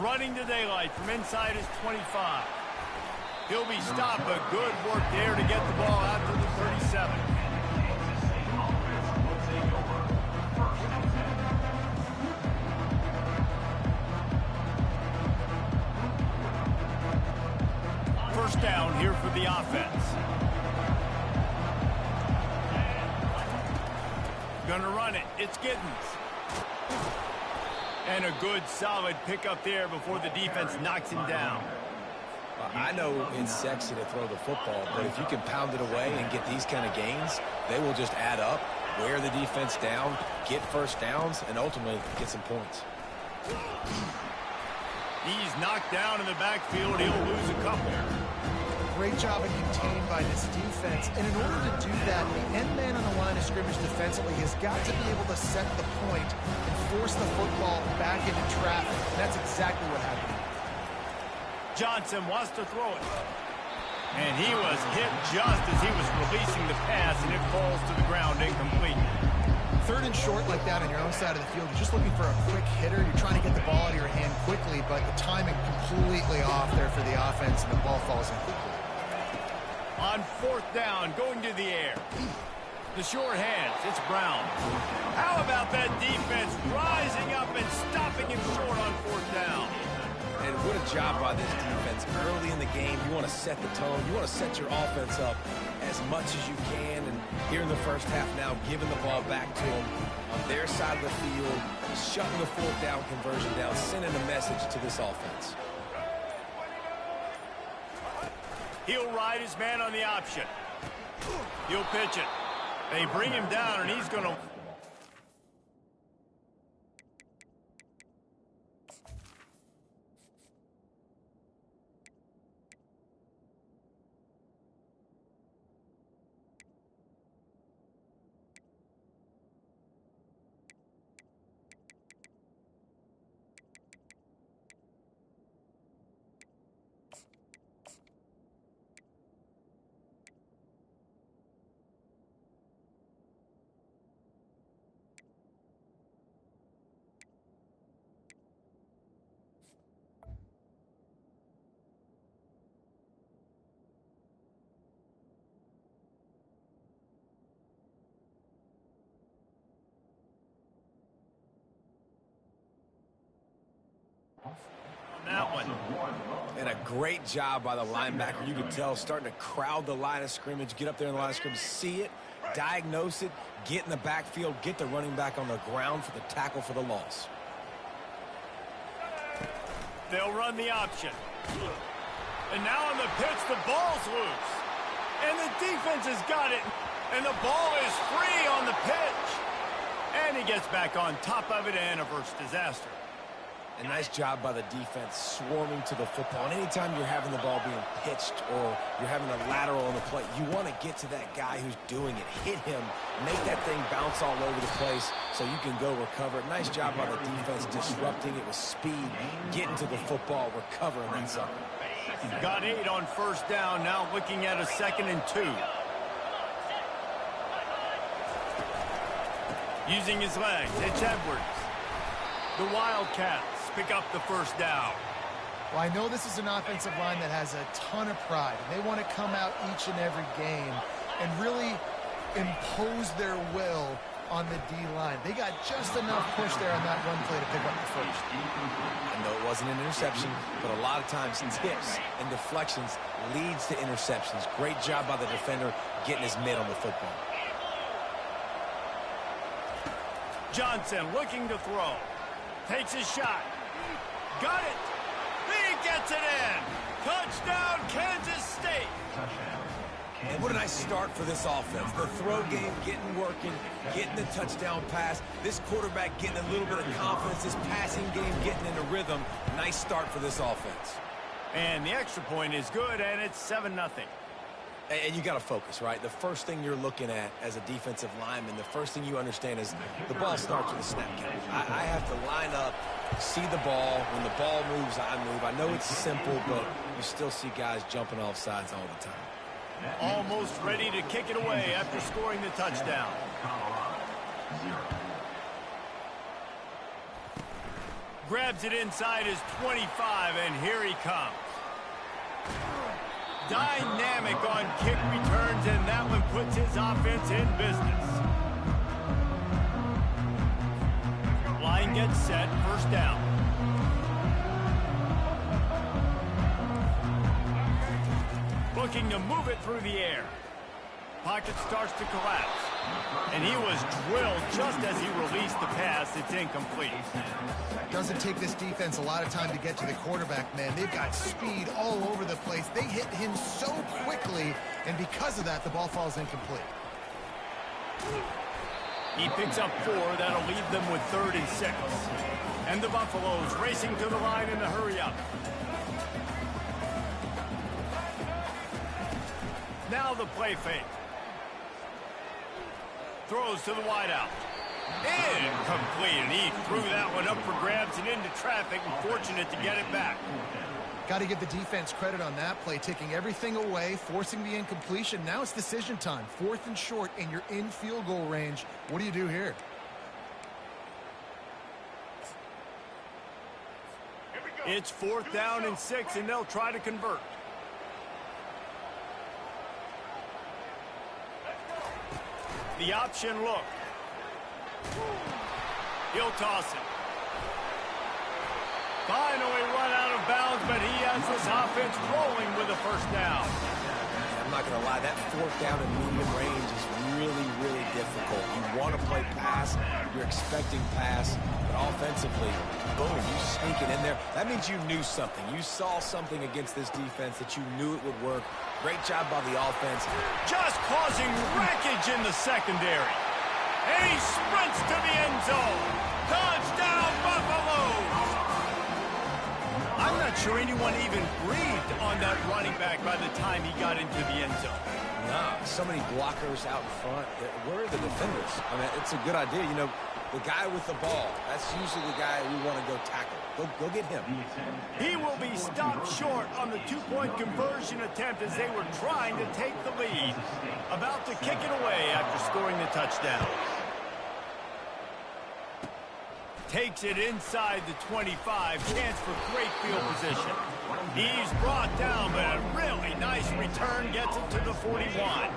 running to daylight from inside his 25. He'll be stopped, but good work there to get the ball out to the 37. First down here for the offense. Gonna run it. It's Giddens. And a good, solid pickup there before the defense knocks him down. I know it's sexy to throw the football, but if you can pound it away and get these kind of gains, they will just add up, wear the defense down, get first downs, and ultimately get some points. He's knocked down in the backfield. He'll lose a couple. Great job of contained by this defense. And in order to do that, the end man on the line of scrimmage defensively has got to be able to set the point and force the football back into traffic. And that's exactly what happened. Johnson wants to throw it. And he was hit just as he was releasing the pass, and it falls to the ground incomplete. Third and short like that on your own side of the field, you're just looking for a quick hitter. You're trying to get the ball out of your hand quickly, but the timing completely off there for the offense, and the ball falls incomplete. On fourth down, going to the air. The short hands, it's Brown. How about that defense rising up and stopping him short on fourth down? And what a job by this defense. Early in the game, you want to set the tone. You want to set your offense up as much as you can. And here in the first half now, giving the ball back to them on their side of the field, shutting the fourth down conversion down, sending a message to this offense. He'll ride his man on the option. He'll pitch it. They bring him down, and he's going to... that one. And a great job by the linebacker. You can tell, starting to crowd the line of scrimmage, get up there in the line of scrimmage, see it, diagnose it, get in the backfield, get the running back on the ground for the tackle for the loss. They'll run the option. And now on the pitch, the ball's loose. And the defense has got it. And the ball is free on the pitch. And he gets back on top of it and averts disaster. A nice job by the defense swarming to the football. And anytime you're having the ball being pitched or you're having a lateral on the plate, you want to get to that guy who's doing it. Hit him. Make that thing bounce all over the place so you can go recover. Nice job by the defense disrupting it with speed, getting to the football, recovering that sucker. Got 8 on first down, now looking at a 2nd and 2. Using his legs, it's Edwards. The Wildcats pick up the first down. Well, I know this is an offensive line that has a ton of pride. They want to come out each and every game and really impose their will on the D-line. They got just enough push there on that run play to pick up the first. I know it wasn't an interception, but a lot of times tips and deflections leads to interceptions. Great job by the defender getting his mitt on the football. Johnson looking to throw. Takes his shot. Got it. He gets it in. Touchdown, Kansas State. And what a nice start for this offense. The throw game getting working, getting the touchdown pass. This quarterback getting a little bit of confidence. This passing game getting in a rhythm. Nice start for this offense. And the extra point is good, and it's 7-0. And you got to focus, right? The first thing you're looking at as a defensive lineman, the first thing you understand is the ball starts with a snap count. I have to line up, see the ball. When the ball moves, I move. I know it's simple, but you still see guys jumping off sides all the time. Almost ready to kick it away after scoring the touchdown. Grabs it inside his 25, and here he comes. Dynamic on kick returns, and that one puts his offense in business. Line gets set, first down. Looking to move it through the air. Pocket starts to collapse. And he was drilled just as he released the pass. It's incomplete. Doesn't take this defense a lot of time to get to the quarterback, man. They've got speed all over the place. They hit him so quickly, and because of that, the ball falls incomplete. He picks up 4. That'll leave them with 3rd and 6. And the Buffaloes racing to the line in the hurry-up. Now the play fake. Throws to the wideout. Incomplete, and he threw that one up for grabs and into traffic, and fortunate to get it back. Got to give the defense credit on that play, taking everything away, forcing the incompletion. Now it's decision time. 4th and short, and you're in field goal range. What do you do here? It's 4th down and 6, and they'll try to convert. The option look. He'll toss it. Finally run out of bounds, but he has this offense rolling with a first down. I'm not going to lie, that 4th down and medium range is really, really difficult. You want to play pass, you're expecting pass, but offensively, boom, you sneak it in there. That means you knew something. You saw something against this defense that you knew it would work. Great job by the offense. Just causing wreckage in the secondary. And he sprints to the end zone. Touchdown, Buffaloes! I'm not sure anyone even breathed on that running back by the time he got into the end zone. Nah, so many blockers out in front. Where are the defenders? I mean, it's a good idea. You know, the guy with the ball, that's usually the guy we want to go tackle. Go get him. He will be stopped short on the 2-point conversion attempt as they were trying to take the lead. About to kick it away after scoring the touchdown. Takes it inside the 25. Chance for great field position. He's brought down, but a really nice return gets it to the 41.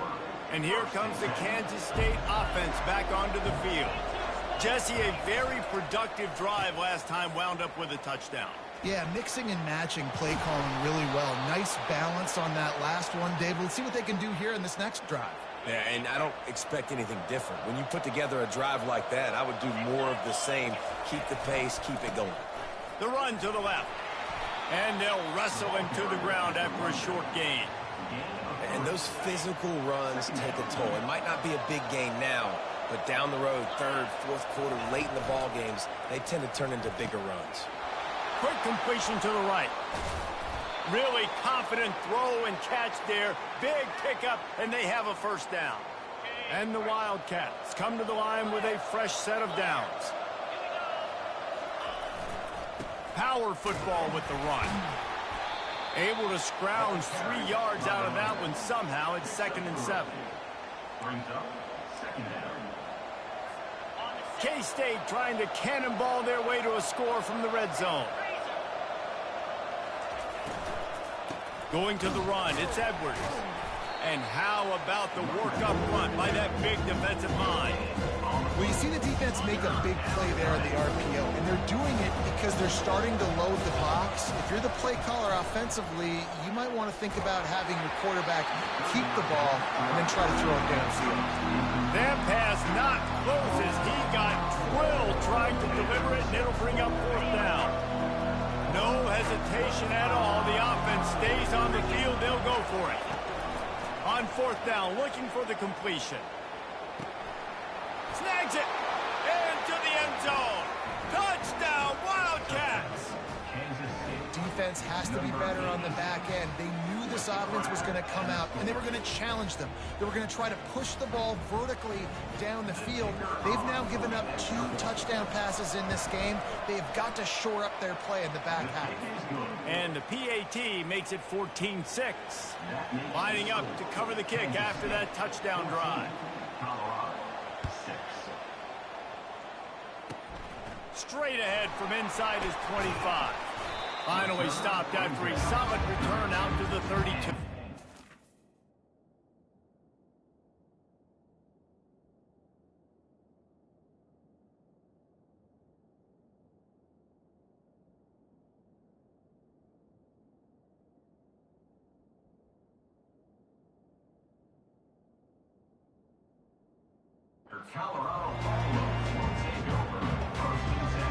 And here comes the Kansas State offense back onto the field. Jesse, a very productive drive last time wound up with a touchdown. Yeah, mixing and matching play calling really well. Nice balance on that last one, Dave. Let's see what they can do here in this next drive. Yeah, and I don't expect anything different. When you put together a drive like that, I would do more of the same. Keep the pace, keep it going. The run to the left. And they'll wrestle him to the ground after a short gain. And those physical runs take a toll. It might not be a big gain now, but down the road, 3rd, 4th quarter, late in the ball games, they tend to turn into bigger runs. Quick completion to the right. Really confident throw and catch there. Big pickup, and they have a first down. And the Wildcats come to the line with a fresh set of downs. Power football with the run. Able to scrounge 3 yards out of that one somehow. It's 2nd and 7. K-State trying to cannonball their way to a score from the red zone. Going to the run, it's Edwards. And how about the work up front by that big defensive line? Well, you see the defense make a big play there in the RPO, and they're doing it because they're starting to load the box. If you're the play caller offensively, you might want to think about having your quarterback keep the ball and then try to throw it downfield. That pass not close as he got drilled trying to deliver it, and it'll bring up 4th down. No hesitation at all. The offense stays on the field. They'll go for it. On 4th down, looking for the completion. Snags it. Into the end zone. Touchdown, Wildcats. Defense has to be better on the back end. They knew this offense was going to come out, and they were going to challenge them. They were going to try to push the ball vertically down the field. They've now given up 2 touchdown passes in this game. They've got to shore up their play in the back half. And the PAT makes it 14-6. Lining up to cover the kick after that touchdown drive. straight ahead from inside his 25. Finally stopped after a solid return out to the 32. Colorado Buffaloes will take over first and 10.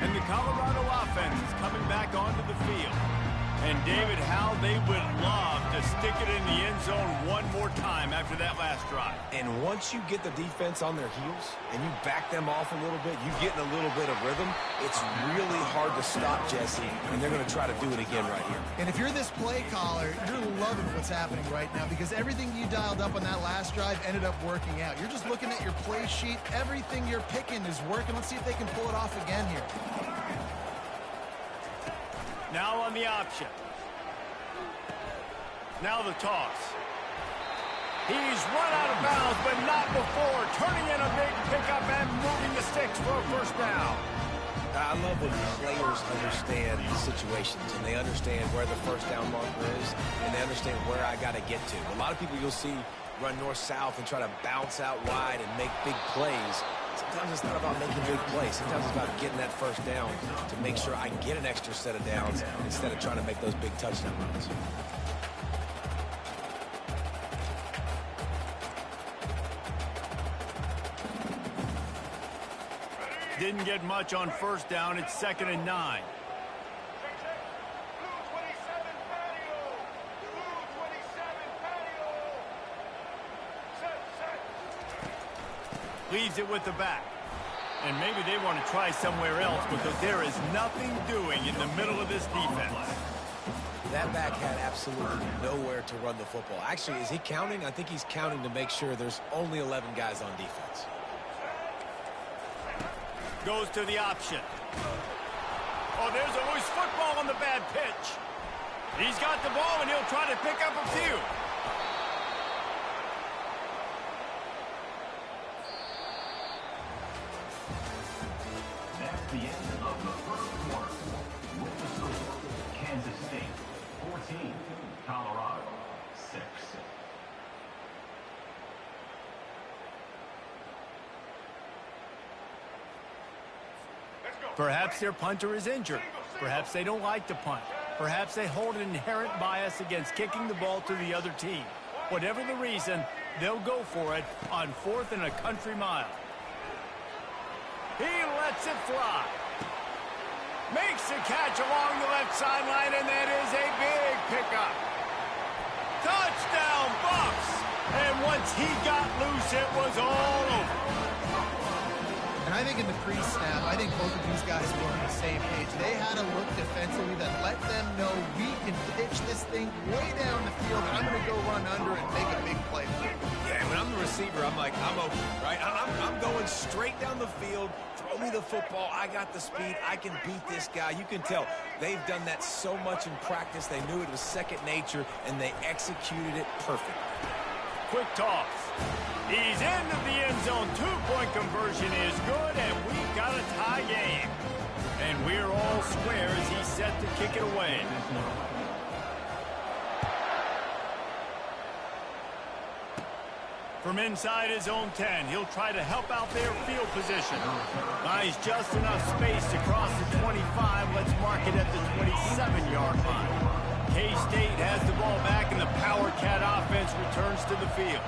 And the Colorado offense is coming back onto the field. And David, how they would love to stick it in the end zone one more time after that last drive. And once you get the defense on their heels and you back them off a little bit, you get in a little bit of rhythm, it's really hard to stop, Jesse, and they're going to try to do it again right here. And if you're this play caller, you're loving what's happening right now because everything you dialed up on that last drive ended up working out. You're just looking at your play sheet. Everything you're picking is working. Let's see if they can pull it off again here. Now on the option. Now the toss. He's run out of bounds, but not before. Turning in a big pickup and moving the sticks for a first down. I love when players understand the situations and they understand where the first down marker is and they understand where I got to get to. A lot of people you'll see run north-south and try to bounce out wide and make big plays. Sometimes it's not about making big plays. Sometimes it's about getting that first down to make sure I get an extra set of downs instead of trying to make those big touchdown runs. Didn't get much on first down. It's 2nd and 9. Leaves it with the back. And maybe they want to try somewhere else because there is nothing doing in the middle of this defense. That back had absolutely nowhere to run the football. Actually, is he counting? I think he's counting to make sure there's only 11 guys on defense. Goes to the option. Oh, there's always football on the bad pitch. He's got the ball, and he'll try to pick up a few. That's the end of the first quarter. With the score, Kansas State 14, Colorado 6. Perhaps their punter is injured. Perhaps they don't like to punt. Perhaps they hold an inherent bias against kicking the ball to the other team. Whatever the reason, they'll go for it on 4th and a country mile. He lets it fly. Makes the catch along the left sideline, and that is a big pickup. Touchdown, Bucks! And once he got loose, it was all over. And I think in the pre-snap, I think both of these guys were on the same page. They had a look defensively that let them know we can pitch this thing way down the field. I'm going to go run under and make a big play. Yeah, when I'm the receiver, I'm like, I'm open, right? I'm going straight down the field. Throw me the football. I got the speed. I can beat this guy. You can tell they've done that so much in practice. They knew it was second nature, and they executed it perfectly. Quick toss. He's into the end zone. 2-point conversion is good, and we've got a tie game. And we're all square as he's set to kick it away. From inside his own 10, he'll try to help out their field position. Buys just enough space to cross the 25. Let's mark it at the 27-yard line. K-State has the ball back, and the Power Cat offense returns to the field.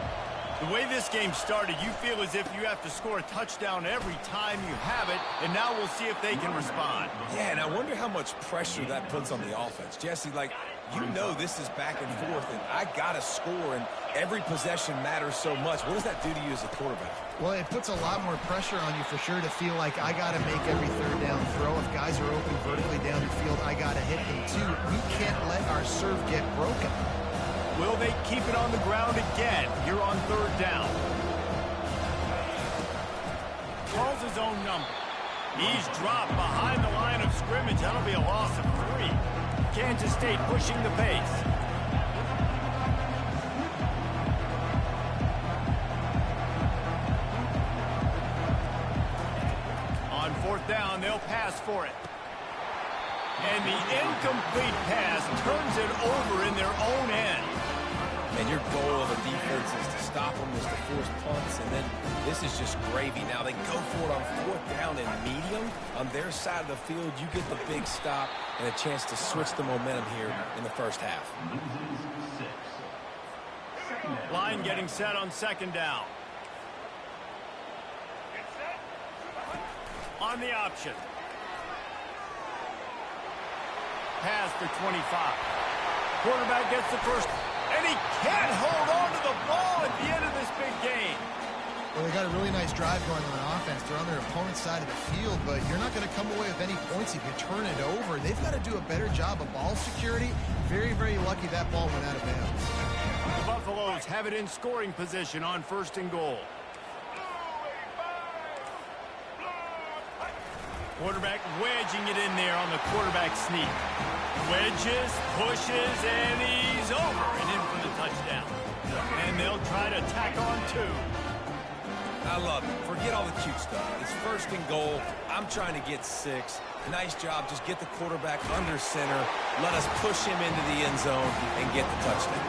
The way this game started, you feel as if you have to score a touchdown every time you have it, and now we'll see if they can respond. Yeah, and I wonder how much pressure that puts on the offense. Jesse, like, you know this is back and forth, and I got to score, and every possession matters so much. What does that do to you as a quarterback? Well, it puts a lot more pressure on you for sure to feel like I got to make every third down throw. If guys are open vertically down the field, I got to hit them too. We can't let our serve get broken. Will they keep it on the ground again here on 3rd down? Calls his own number. He's dropped behind the line of scrimmage. That'll be a loss of 3. Kansas State pushing the pace. they'll pass for it. And the incomplete pass turns it over in their own end. And your goal of a defense is to stop them, is to force punts, and then this is just gravy. Now they go for it on 4th down and medium. On their side of the field, you get the big stop and a chance to switch the momentum here in the first half. Line getting set on 2nd down. On the option. Pass for 25. Quarterback gets the first, and he can't hold on to the ball at the end of this big game. Well, they got a really nice drive going on offense. They're on their opponent's side of the field, but you're not going to come away with any points if you turn it over. They've got to do a better job of ball security. Very, very lucky that ball went out of bounds. The Buffaloes have it in scoring position on 1st and goal. Quarterback wedging it in there on the quarterback sneak. Wedges, pushes, and he's over and in for the touchdown. And they'll try to tack on 2. I love it. Forget all the cute stuff. It's 1st and goal. I'm trying to get 6. Nice job. Just get the quarterback under center. Let us push him into the end zone and get the touchdown.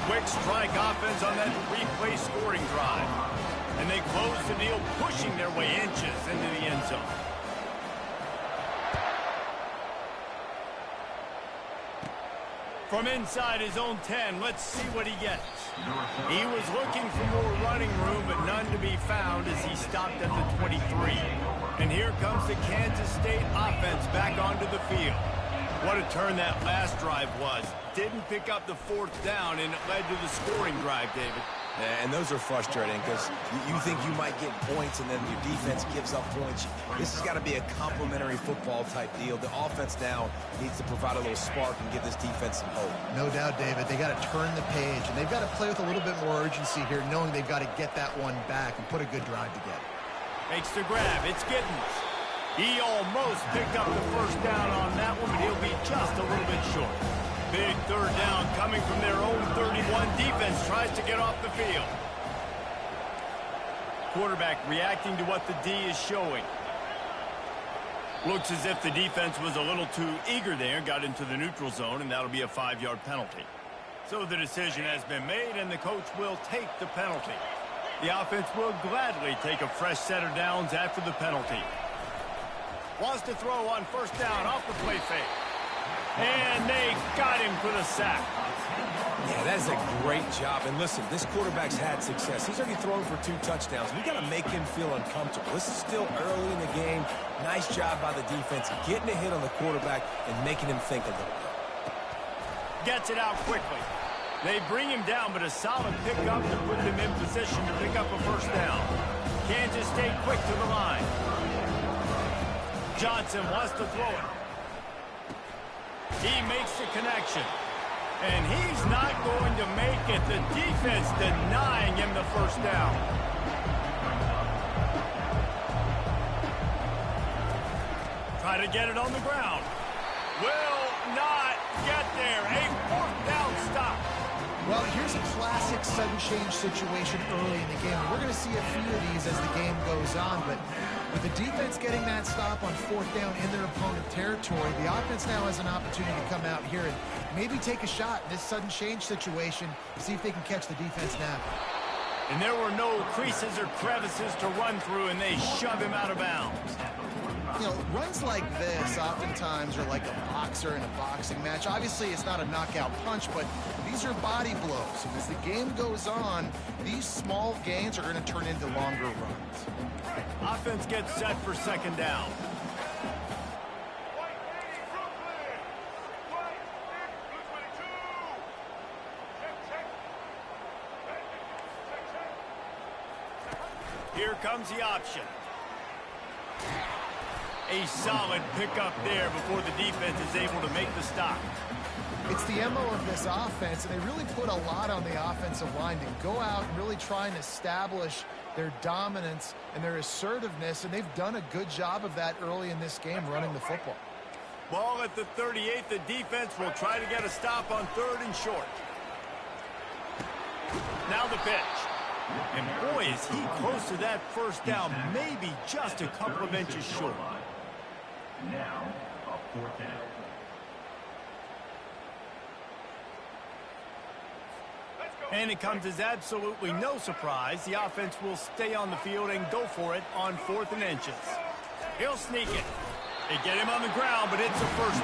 Quick strike offense on that 3-play scoring drive. And they close the deal, pushing their way inches into the end zone. From inside his own 10, let's see what he gets. He was looking for more running room, but none to be found as he stopped at the 23. And here comes the Kansas State offense back onto the field. What a turn that last drive was. Didn't pick up the 4th down, and it led to the scoring drive, David. And those are frustrating because you think you might get points and then your defense gives up points. This has got to be a complementary football type deal. The offense now needs to provide a little spark and give this defense some hope. No doubt, David. They got to turn the page, and they've got to play with a little bit more urgency here, knowing they've got to get that one back and put a good drive together. Makes the grab. It's Giddens. He almost picked up the 1st down on that one, but he'll be just a little bit short. Big 3rd down coming from their own 31. Defense tries to get off the field. Quarterback reacting to what the D is showing. Looks as if the defense was a little too eager there, got into the neutral zone, and that'll be a 5-yard penalty. So the decision has been made, and the coach will take the penalty. The offense will gladly take a fresh set of downs after the penalty. Wants to throw on 1st down off the play fake. And they got him for the sack. Yeah, that is a great job. And listen, this quarterback's had success. He's already thrown for 2 touchdowns. We got to make him feel uncomfortable. This is still early in the game. Nice job by the defense, getting a hit on the quarterback and making him think a little bit. Gets it out quickly. They bring him down, but a solid pickup to put them in position to pick up a 1st down. Kansas State quick to the line. Johnson wants to throw it. He makes the connection. And he's not going to make it. The defense denying him the 1st down. Try to get it on the ground. Will not get there. A 4th down stop. Well, here's a classic sudden change situation early in the game. We're going to see a few of these as the game goes on, but with the defense getting that stop on 4th down in their opponent territory, the offense now has an opportunity to come out here and maybe take a shot in this sudden change situation, see if they can catch the defense now. And there were no creases or crevices to run through, and they shove him out of bounds. You know, runs like this oftentimes are like a boxer in a boxing match. Obviously, it's not a knockout punch, but these are body blows. And as the game goes on, these small gains are going to turn into longer runs. Offense gets set for 2nd down. Here comes the option. A solid pickup there before the defense is able to make the stop. It's the MO of this offense, and they really put a lot on the offensive line to go out and really try and establish their dominance and their assertiveness, and they've done a good job of that early in this game running the football. Ball at the 38. The defense will try to get a stop on 3rd and short. Now the pitch. And boy, is he close to that 1st down, maybe just a couple of inches short. Now, a 4th down. And it comes as absolutely no surprise. The offense will stay on the field and go for it on 4th and inches. He'll sneak it. They get him on the ground, but it's a first.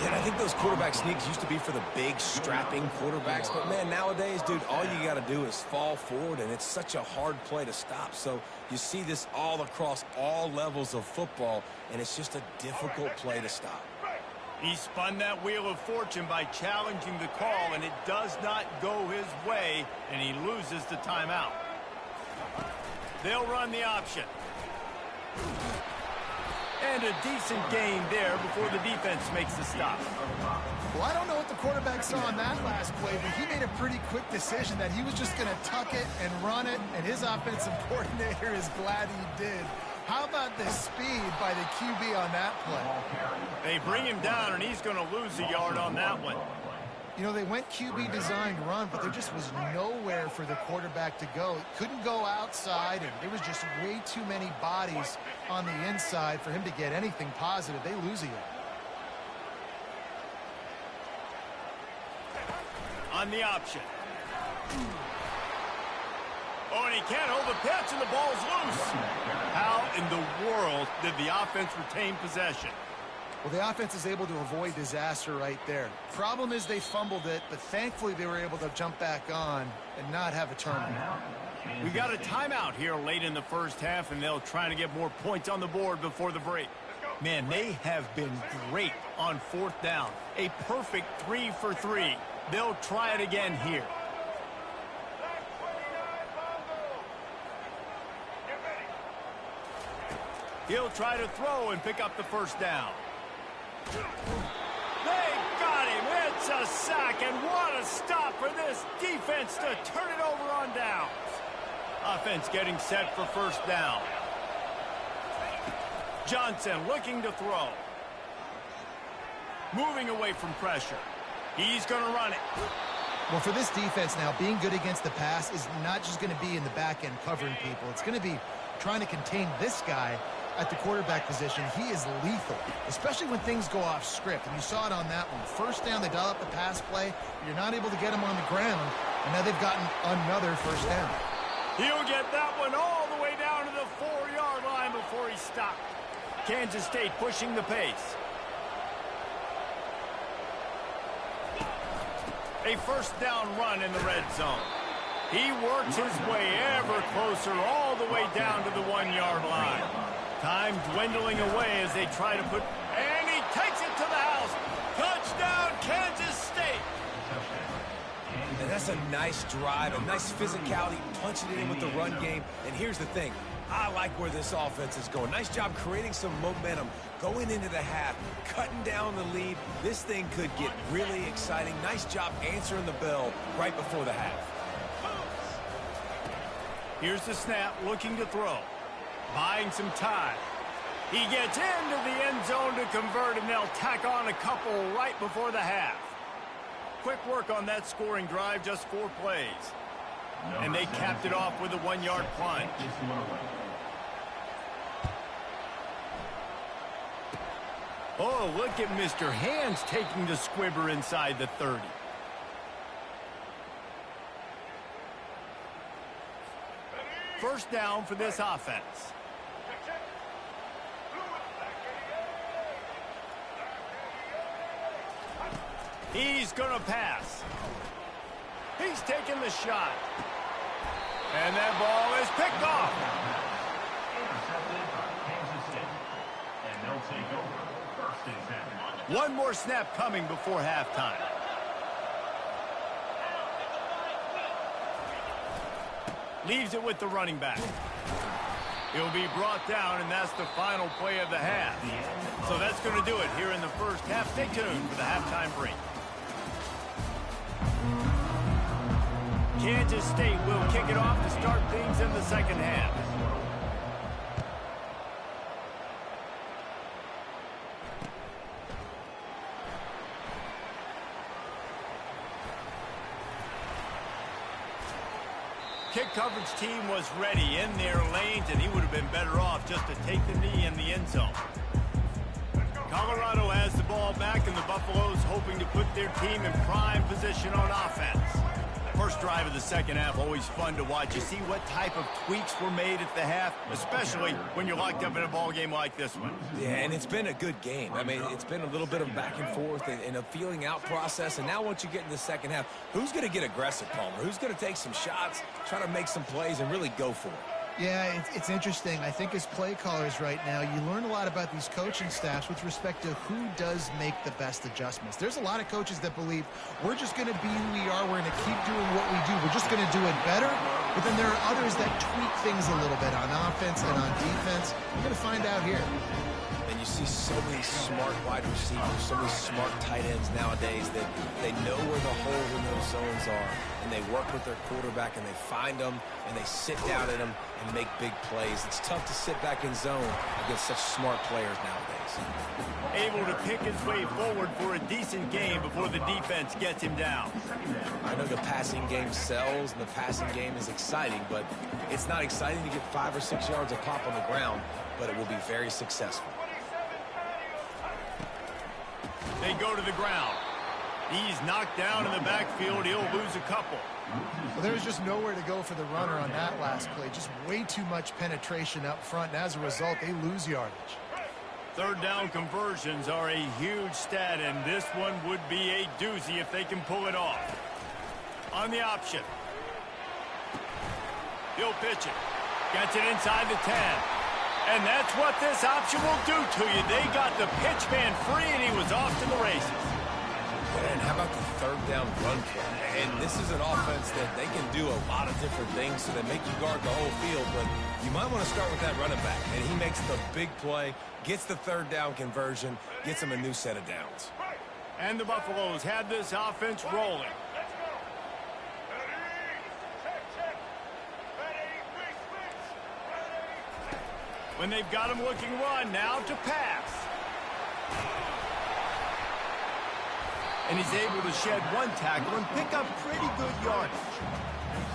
Yeah, I think those quarterback sneaks used to be for the big, strapping quarterbacks. But, man, nowadays, dude, all you got to do is fall forward, and it's such a hard play to stop. So you see this all across all levels of football, and it's just a difficult play to stop. He spun that wheel of fortune by challenging the call, and it does not go his way, and he loses the timeout. They'll run the option. And a decent gain there before the defense makes the stop. Well, I don't know what the quarterback saw on that last play, but he made a pretty quick decision that he was just going to tuck it and run it, and his offensive coordinator is glad he did. How about the speed by the QB on that play? They bring him down, and he's going to lose a yard on that one. You know, they went QB designed run, but there just was nowhere for the quarterback to go. Couldn't go outside, and there was just way too many bodies on the inside for him to get anything positive. They lose a yard. On the option. Oh, and he can't hold the pitch, and the ball's loose. How in the world did the offense retain possession? Well, the offense is able to avoid disaster right there. Problem is they fumbled it, but thankfully they were able to jump back on and not have a turnover. We got a timeout here late in the first half, and they'll try to get more points on the board before the break. Man, they have been great on 4th down. A perfect 3 for 3. They'll try it again here. He'll try to throw and pick up the first down. They got him. It's a sack, and what a stop for this defense to turn it over on downs. Offense getting set for first down. Johnson looking to throw. Moving away from pressure. He's going to run it. Well, for this defense now, being good against the pass is not just going to be in the back end covering people. It's going to be trying to contain this guy at the quarterback position. He is lethal, especially when things go off script. And you saw it on that one. First down, they dial up the pass play. You're not able to get him on the ground, and now they've gotten another first down. He'll get that one all the way down to the 4-yard line before he stopped. Kansas State pushing the pace. A first down run in the red zone. He works his way ever closer all the way down to the 1-yard line. Time dwindling away as they try to put... And he takes it to the house. Touchdown, Kansas State. And that's a nice drive, a nice physicality, punching it in with the run game. And here's the thing. I like where this offense is going. Nice job creating some momentum, going into the half, cutting down the lead. This thing could get really exciting. Nice job answering the bell right before the half. Here's the snap, looking to throw. Buying some time. He gets into the end zone to convert, and they'll tack on a couple right before the half. Quick work on that scoring drive, just 4 plays. And they capped it off with a 1-yard plunge. Oh, look at Mr. Hands taking the squibber inside the 30. First down for this offense. He's going to pass. He's taking the shot. And that ball is picked off. Intercepted by Kansas State. And they'll take over first and 10. One more snap coming before halftime. Leaves it with the running back. He'll be brought down, and that's the final play of the half. So that's going to do it here in the first half. Stay tuned for the halftime break. Kansas State will kick it off to start things in the second half. Kick coverage team was ready in their lanes, and he would have been better off just to take the knee in the end zone. Colorado has the ball back, and the Buffaloes hoping to put their team in prime position on offense. First drive of the second half, always fun to watch. You see what type of tweaks were made at the half, especially when you're locked up in a ball game like this one. Yeah, and it's been a good game. I mean, it's been a little bit of back and forth and a feeling out process. And now once you get in the second half, who's going to get aggressive, Palmer? Who's going to take some shots, try to make some plays, and really go for it? Yeah, it's interesting. I think as play callers right now, you learn a lot about these coaching staffs with respect to who does make the best adjustments. There's a lot of coaches that believe we're just going to be who we are. We're going to keep doing what we do. We're just going to do it better. But then there are others that tweak things a little bit on offense and on defense. We're going to find out here. And you see so many smart wide receivers, so many smart tight ends nowadays that they know where the holes in those zones are, and they work with their quarterback, and they find them, and they sit down in them and make big plays. It's tough to sit back in zone against such smart players nowadays. Able to pick his way forward for a decent game before the defense gets him down. I know the passing game sells, and the passing game is exciting, but it's not exciting to get 5 or 6 yards of pop on the ground, but it will be very successful. They go to the ground. He's knocked down in the backfield. He'll lose a couple. Well, there's just nowhere to go for the runner on that last play. Just way too much penetration up front, and as a result, they lose yardage. Third down conversions are a huge stat, and this one would be a doozy if they can pull it off. On the option. He'll pitch it. Gets it inside the 10. And that's what this option will do to you. They got the pitch man free, and he was off to the races. And how about the third down run play? And this is an offense that they can do a lot of different things, so they make you guard the whole field, but you might want to start with that running back. And he makes the big play, gets the third down conversion, gets him a new set of downs. And the Buffaloes have this offense rolling. When they've got him looking run, now to pass. And he's able to shed one tackle and pick up pretty good yardage.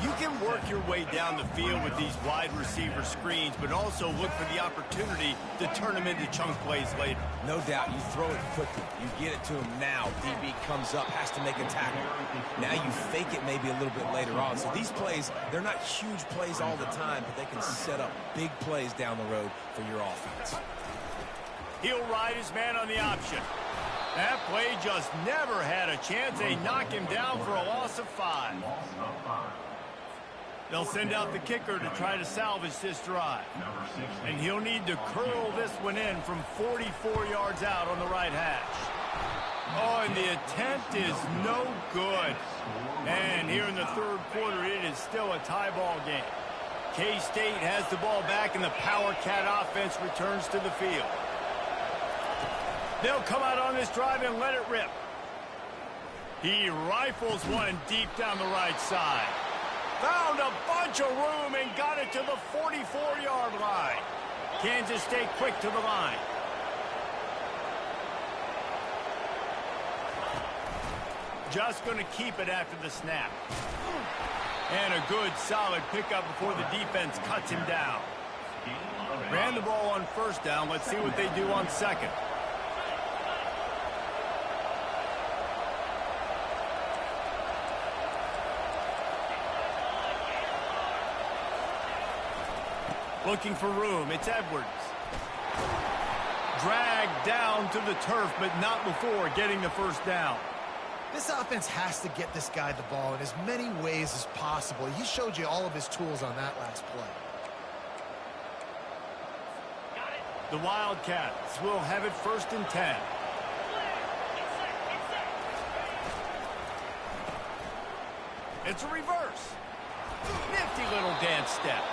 You can work your way down the field with these wide receiver screens, but also look for the opportunity to turn them into chunk plays later. No doubt, you throw it quickly. You get it to him now. DB comes up, has to make a tackle. Now you fake it maybe a little bit later on. So these plays, they're not huge plays all the time, but they can set up big plays down the road for your offense. He'll ride his man on the option. That play just never had a chance. They knock him down for a loss of 5. They'll send out the kicker to try to salvage this drive. And he'll need to curl this one in from 44 yards out on the right hash. Oh, and the attempt is no good. And here in the third quarter, it is still a tie ball game. K-State has the ball back, and the Power Cat offense returns to the field. They'll come out on this drive and let it rip. He rifles one deep down the right side. Found a bunch of room and got it to the 44-yard line. Kansas State quick to the line. Just going to keep it after the snap. And a good, solid pickup before the defense cuts him down. Ran the ball on first down. Let's see what they do on second. Looking for room. It's Edwards. Dragged down to the turf, but not before getting the first down. This offense has to get this guy the ball in as many ways as possible. He showed you all of his tools on that last play. The Wildcats will have it 1st and 10. It's a reverse. Nifty little dance step.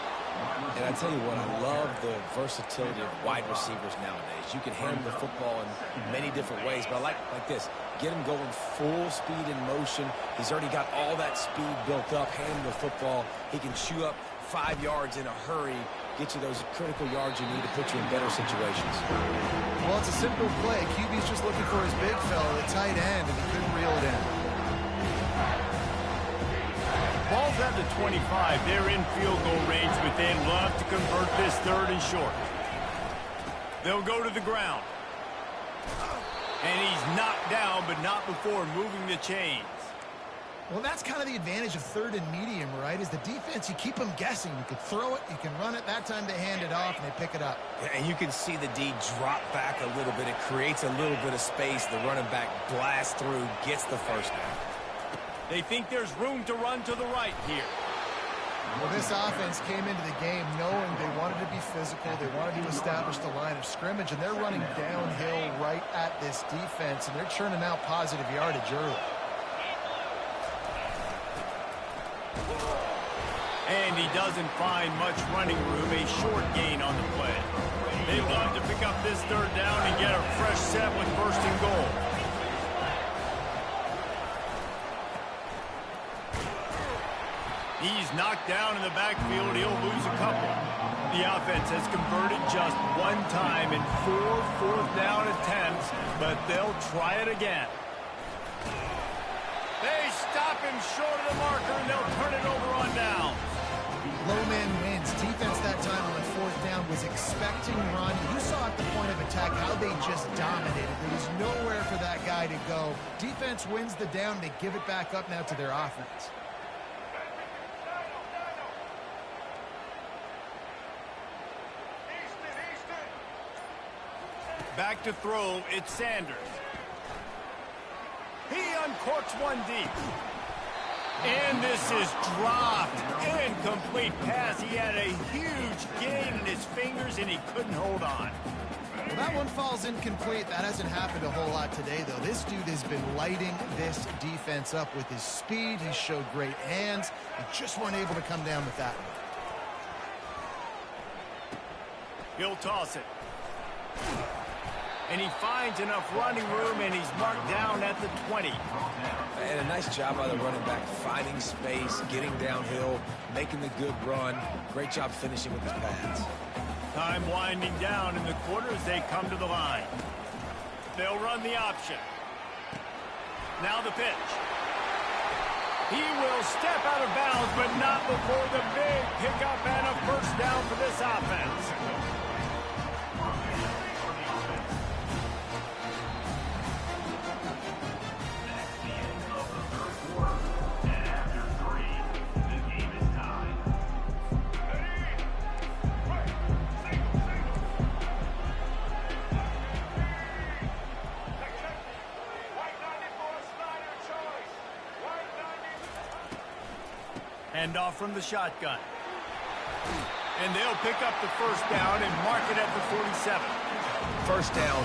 And I tell you what, I love the versatility of wide receivers nowadays. You can hand him the football in many different ways, but I like this. Get him going full speed in motion. He's already got all that speed built up. Hand him the football. He can chew up 5 yards in a hurry, get you those critical yards you need to put you in better situations. Well, it's a simple play. QB's just looking for his big fella, the tight end, and he couldn't reel it in. Ball's at the the 25. They're in field goal range, but they'd love to convert this 3rd and short. They'll go to the ground. And he's knocked down, but not before moving the chains. Well, that's kind of the advantage of 3rd and medium, right? Is the defense, you keep them guessing. You can throw it, you can run it. That time they hand it off, and they pick it up. And you can see the D drop back a little bit. It creates a little bit of space. The running back blasts through, gets the first down. They think there's room to run to the right here. Well, this offense came into the game knowing they wanted to be physical. They wanted to establish the line of scrimmage, and they're running downhill right at this defense, and they're churning out positive yardage early. And he doesn't find much running room, a short gain on the play. They love to pick up this 3rd down and get a fresh set with 1st and goal. He's knocked down in the backfield. He'll lose a couple. The offense has converted just 1 time in 4 4th down attempts, but they'll try it again. They stop him short of the marker, and they'll turn it over on down. Low man wins. Defense that time on 4th down was expecting run. You saw at the point of attack how they just dominated. There was nowhere for that guy to go. Defense wins the down. They give it back up now to their offense. Back to throw, it's Sanders. He uncorks one deep. And this is dropped. Incomplete pass. He had a huge gain in his fingers, and he couldn't hold on. Well, that one falls incomplete. That hasn't happened a whole lot today, though. This dude has been lighting this defense up with his speed. He showed great hands. He just weren't able to come down with that one. He'll toss it. And he finds enough running room, and he's marked down at the 20. And a nice job by the running back, finding space, getting downhill, making the good run. Great job finishing with his pads. Time winding down in the quarter as they come to the line. They'll run the option. Now the pitch. He will step out of bounds, but not before the big pickup and a 1st down for this offense. Hand off from the shotgun. And they'll pick up the 1st down and mark it at the 47. 1st down,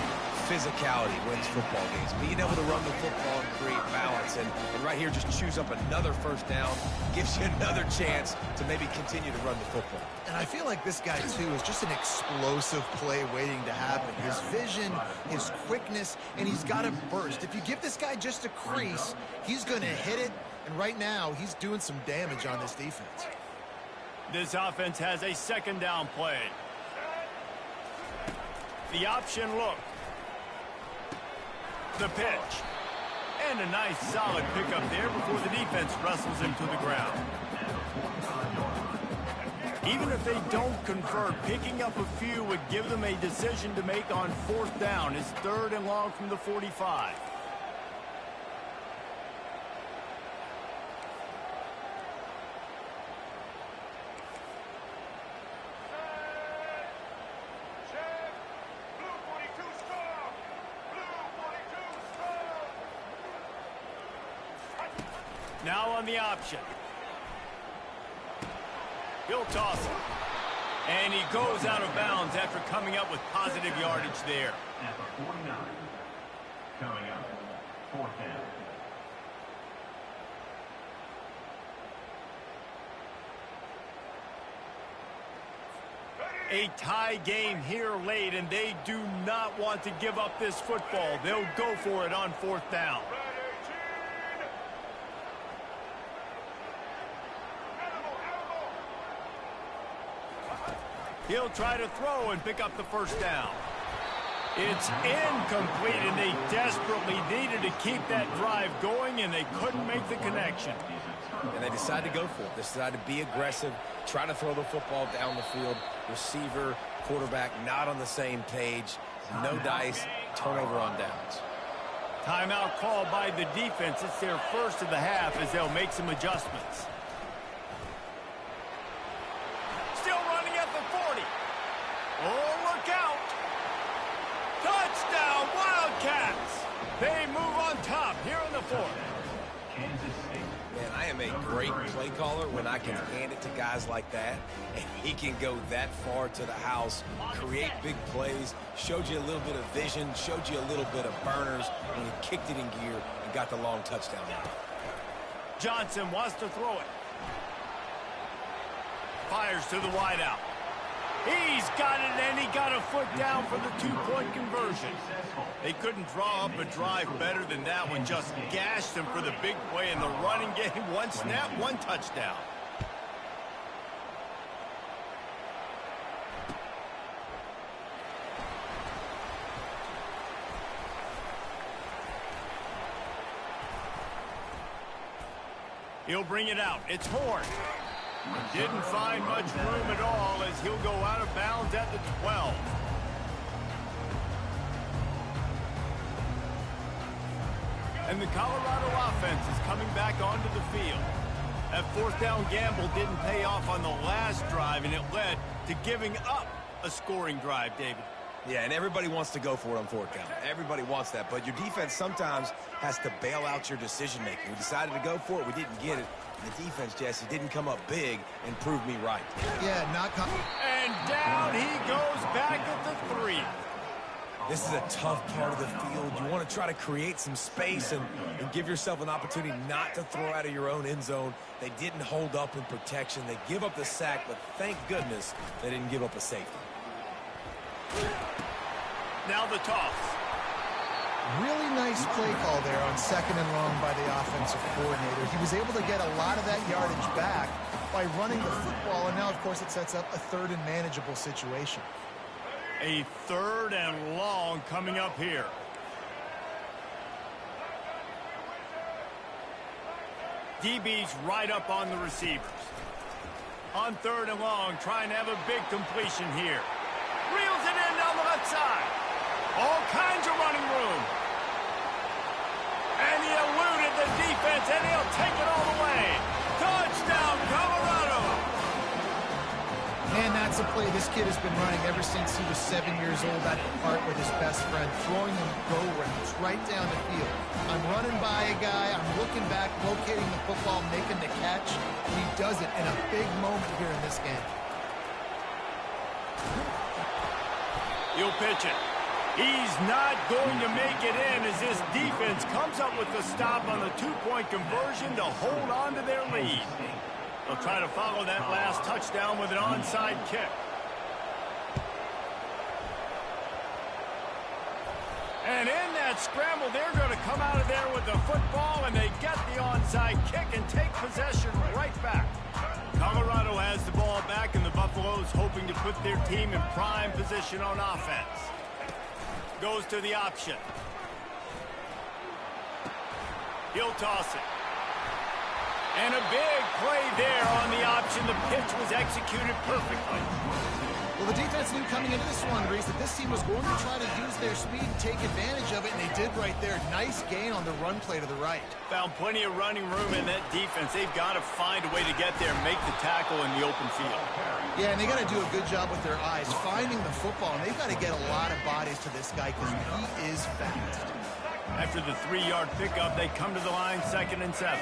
physicality wins football games. Being able to run the football and create balance. And right here, just choose up another 1st down. Gives you another chance to maybe continue to run the football. And I feel like this guy, too, is just an explosive play waiting to happen. His vision, his quickness, and he's got a burst. If you give this guy just a crease, he's going to hit it. And right now, he's doing some damage on this defense. This offense has a 2nd down play. The option look. The pitch. And a nice solid pickup there before the defense wrestles him to the ground. Even if they don't convert, picking up a few would give them a decision to make on 4th down. It's 3rd and long from the 45. Now on the option. He'll toss it. And he goes out of bounds after coming up with positive yardage there. At the 49. Coming up, 4th down. A tie game here late, and they do not want to give up this football. They'll go for it on 4th down. He'll try to throw and pick up the 1st down. It's incomplete, and they desperately needed to keep that drive going, and they couldn't make the connection. And they decided to go for it. They decided to be aggressive, try to throw the football down the field. Receiver, quarterback, not on the same page. No dice, turnover on downs. Timeout called by the defense. It's their first of the half as they'll make some adjustments. Still running at the 40. Oh, look out. Touchdown, Wildcats. They move on top here in the fourth. Man, I am a great play caller when I can hand it to guys like that, and he can go that far to the house, create big plays, showed you a little bit of vision, showed you a little bit of burners when he kicked it in gear and got the long touchdown. Johnson wants to throw it. Fires to the wideout. He's got it, and he got a foot down for the two-point conversion. They couldn't draw up a drive better than that one. Just gashed them for the big play in the running game. One snap, one touchdown. He'll bring it out. It's Horn. Didn't find much room at all as he'll go out of bounds at the 12. And the Colorado offense is coming back onto the field. That fourth down gamble didn't pay off on the last drive, and it led to giving up a scoring drive, David. Yeah, and everybody wants to go for it on fourth down. Everybody wants that, but your defense sometimes has to bail out your decision-making. We decided to go for it. We didn't get it. The defense, Jesse, didn't come up big and prove me right. Yeah, not coming. And down he goes back at the 3. This is a tough part of the field. You want to try to create some space and give yourself an opportunity not to throw out of your own end zone. They didn't hold up in protection. They give up the sack, but thank goodness they didn't give up a safety. Now the toss. Really nice play call there on second and long by the offensive coordinator. He was able to get a lot of that yardage back by running the football, and now, of course, it sets up a third and manageable situation. A third and long coming up here. DB's right up on the receivers. On third and long, trying to have a big completion here. Reels it in down the left side. All kinds of running room. And he eluded the defense, and he'll take it all the way. Touchdown, Colorado. And that's a play this kid has been running ever since he was 7 years old at the park with his best friend, throwing them go-rounds right down the field. I'm running by a guy, I'm looking back, locating the football, making the catch, and he does it in a big moment here in this game. He'll pitch it. He's not going to make it in as this defense comes up with the stop on the two-point conversion to hold on to their lead. They'll try to follow that last touchdown with an onside kick. And in that scramble, they're going to come out of there with the football, and they get the onside kick and take possession right back. Colorado has the ball back, and the Buffaloes hoping to put their team in prime position on offense. Goes to the option. He'll toss it. And a big play there on the option. The pitch was executed perfectly. Well, the defense knew coming into this one, Reese, that this team was going to try to use their speed and take advantage of it, and they did right there. Nice gain on the run play to the right. Found plenty of running room in that defense. They've got to find a way to get there and make the tackle in the open field. Yeah, and they got to do a good job with their eyes, finding the football, and they've got to get a lot of bodies to this guy because he is fast. After the 3-yard pickup, they come to the line 2nd and 7.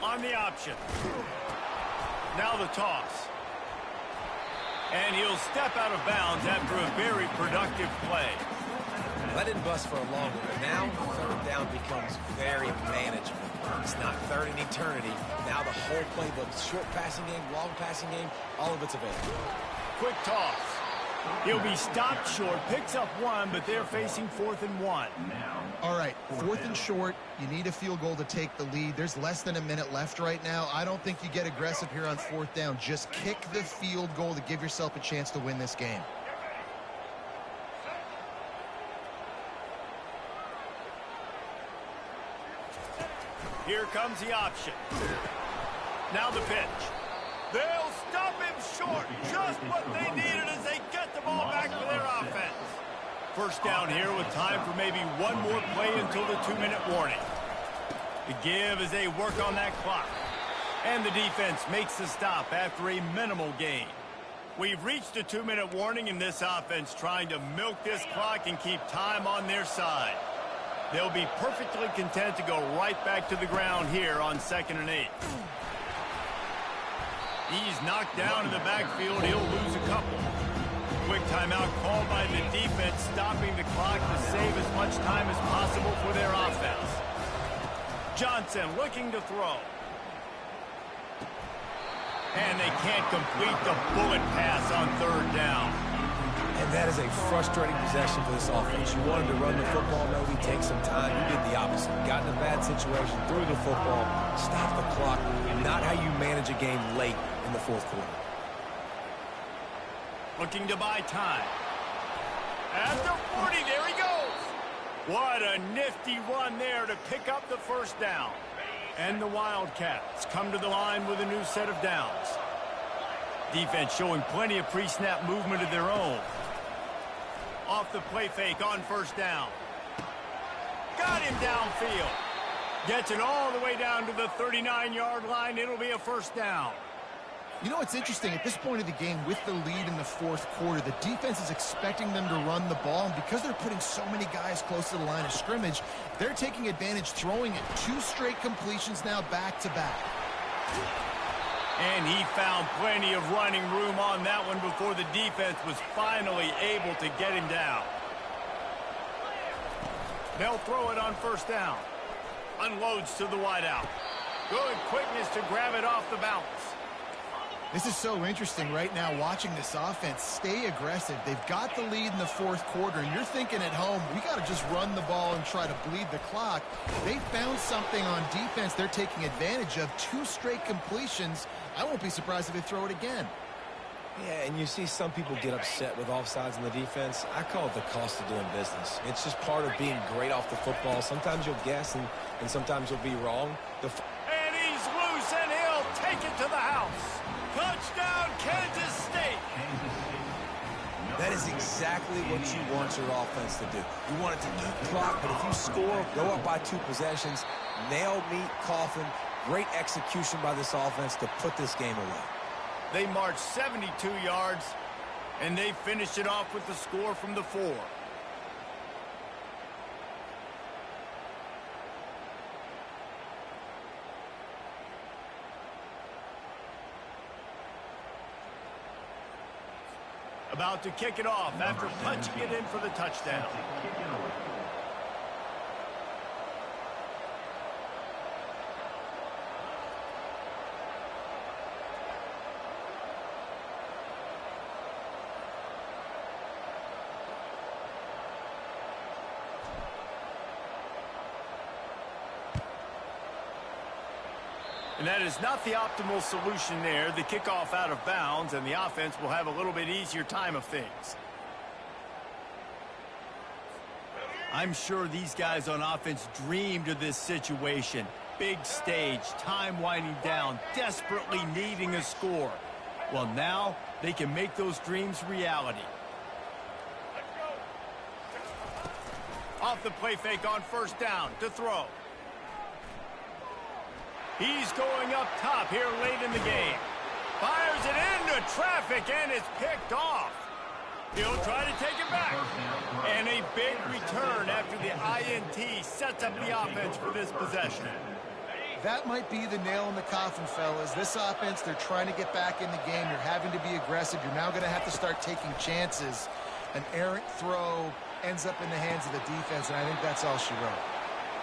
On the option. Now the toss. And he'll step out of bounds after a very productive play. That didn't bust for a long one, but now third down becomes very manageable. It's not third in eternity. Now the whole playbook, short passing game, long passing game, all of it's available. Quick toss. He'll be stopped short, picks up one, but they're facing 4th and 1. All right, 4th and short. You need a field goal to take the lead. There's less than a minute left right now. I don't think you get aggressive here on 4th down. Just kick the field goal to give yourself a chance to win this game. Here comes the option. Now the pitch. They'll stop him short. Just what they needed as they get the ball back for their offense. First down here with time for maybe one more play until the 2-minute warning. The give as they work on that clock. And the defense makes the stop after a minimal gain. We've reached a 2-minute warning in this offense trying to milk this clock and keep time on their side. They'll be perfectly content to go right back to the ground here on 2nd and 8. He's knocked down in the backfield. He'll lose a couple. Quick timeout called by the defense, stopping the clock to save as much time as possible for their offense. Johnson looking to throw. And they can't complete the bullet pass on 3rd down. And that is a frustrating possession for this offense. You wanted to run the football, maybe take some time. You did the opposite. Got in a bad situation, threw the football, stopped the clock. Not how you manage a game late in the 4th quarter. Looking to buy time. At the 40, there he goes. What a nifty run there to pick up the 1st down. And the Wildcats come to the line with a new set of downs. Defense showing plenty of pre-snap movement of their own. Off the play fake on 1st down. Got him downfield. Gets it all the way down to the 39-yard line. It'll be a 1st down. You know what's interesting? At this point of the game, with the lead in the 4th quarter, the defense is expecting them to run the ball. And because they're putting so many guys close to the line of scrimmage, they're taking advantage, throwing it. 2 straight completions now back-to-back. And he found plenty of running room on that one before the defense was finally able to get him down. They'll throw it on 1st down. Unloads to the wideout. Good quickness to grab it off the bounce. This is so interesting right now watching this offense stay aggressive. They've got the lead in the 4th quarter, and you're thinking at home, we got to just run the ball and try to bleed the clock. They found something on defense they're taking advantage of. 2 straight completions. I won't be surprised if they throw it again. Yeah, and you see some people get upset with offsides in the defense. I call it the cost of doing business. It's just part of being great off the football. Sometimes you'll guess, and sometimes you'll be wrong. And he's loose, and he'll take it to the house. Touchdown, Kansas State. That is exactly what you want your offense to do. You want it to eat clock, but if you score, go up by 2 possessions, nail, meet, coffin, great execution by this offense to put this game away. They marched 72 yards, and they finished it off with the score from the 4. About to kick it off after punching it in for the touchdown. And that is not the optimal solution there. The kickoff out of bounds, and the offense will have a little bit easier time of things. I'm sure these guys on offense dreamed of this situation. Big stage, time winding down, desperately needing a score. Well, now they can make those dreams reality. Off the play fake on 1st down to throw. He's going up top here late in the game. Fires it into traffic, and it's picked off. He'll try to take it back. And a big return after the INT sets up the offense for this possession. That might be the nail in the coffin, fellas. This offense, they're trying to get back in the game. You're having to be aggressive. You're now going to have to start taking chances. An errant throw ends up in the hands of the defense, and I think that's all she wrote.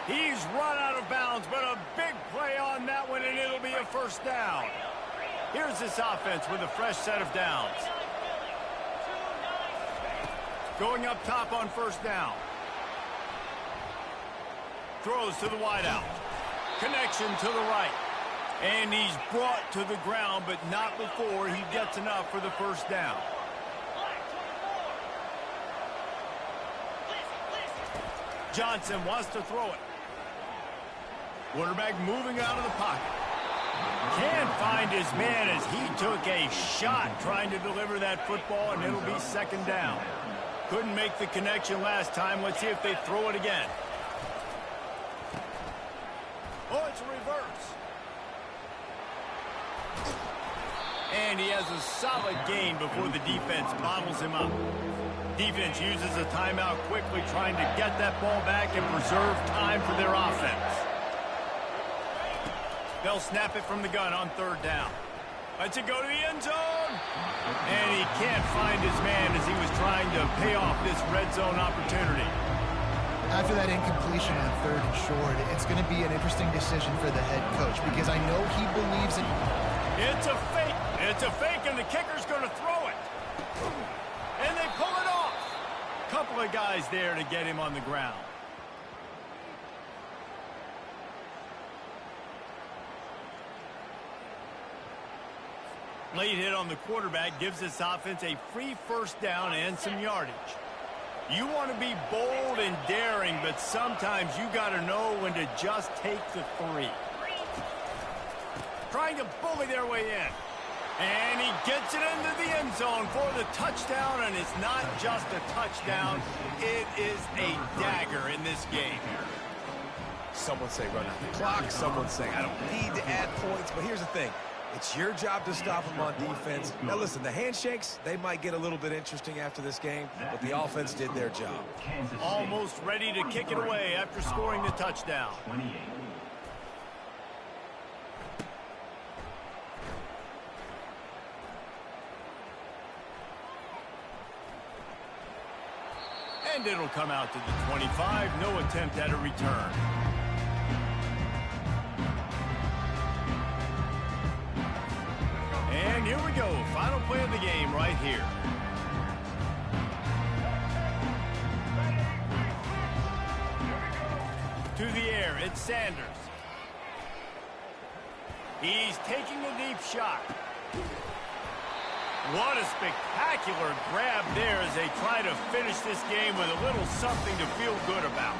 He's run out of bounds, but a big play on that one, and it'll be a 1st down. Here's this offense with a fresh set of downs. Going up top on first down. Throws to the wideout. Connection to the right. And he's brought to the ground, but not before he gets enough for the first down. Johnson wants to throw it. Quarterback moving out of the pocket. Can't find his man as he took a shot trying to deliver that football, and it'll be second down. Couldn't make the connection last time. Let's see if they throw it again. Oh, it's a reverse. And he has a solid gain before the defense bottles him up. Defense uses a timeout quickly, trying to get that ball back and preserve time for their offense. They'll snap it from the gun on third down. Lets it go to the end zone. And he can't find his man as he was trying to pay off this red zone opportunity. After that incompletion on third and short, it's going to be an interesting decision for the head coach because I know he believes in... It's a fake. It's a fake, and the kicker's going to throw it. And they pull it off. Couple of guys there to get him on the ground. Late hit on the quarterback gives this offense a free first down and some yardage. You want to be bold and daring, but sometimes you got to know when to just take the three. Trying to bully their way in. And he gets it into the end zone for the touchdown, and it's not just a touchdown. It is a dagger in this game. Someone say run out the clock. Someone say I don't need to add points. But here's the thing. It's your job to stop them on defense. Now, listen, the handshakes, they might get a little bit interesting after this game, but the offense did their job. Almost ready to kick it away after scoring the touchdown. 28. And it'll come out to the 25. No attempt at a return. And here we go. Final play of the game right here. To the air, it's Sanders. He's taking a deep shot. What a spectacular grab there as they try to finish this game with a little something to feel good about.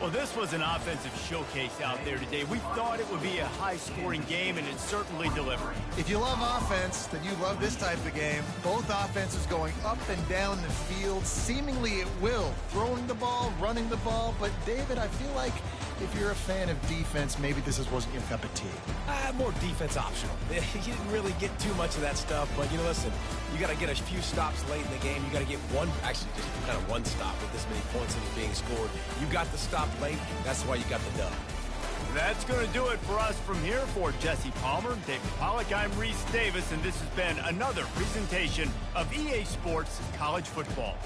Well, this was an offensive showcase out there today. We thought it would be a high-scoring game, and it certainly delivered. If you love offense, then you love this type of game. Both offenses going up and down the field, seemingly at will. Throwing the ball, running the ball. But, David, I feel like if you're a fan of defense, maybe this wasn't your cup of tea. More defense optional. You didn't really get too much of that stuff, but, listen, you got to get a few stops late in the game. You got to get just kind of one stop with this many points that are being scored. You got the stop late. That's why you got the dub. That's going to do it for us from here. For Jesse Palmer, David Pollack, I'm Reese Davis, and this has been another presentation of EA Sports College Football.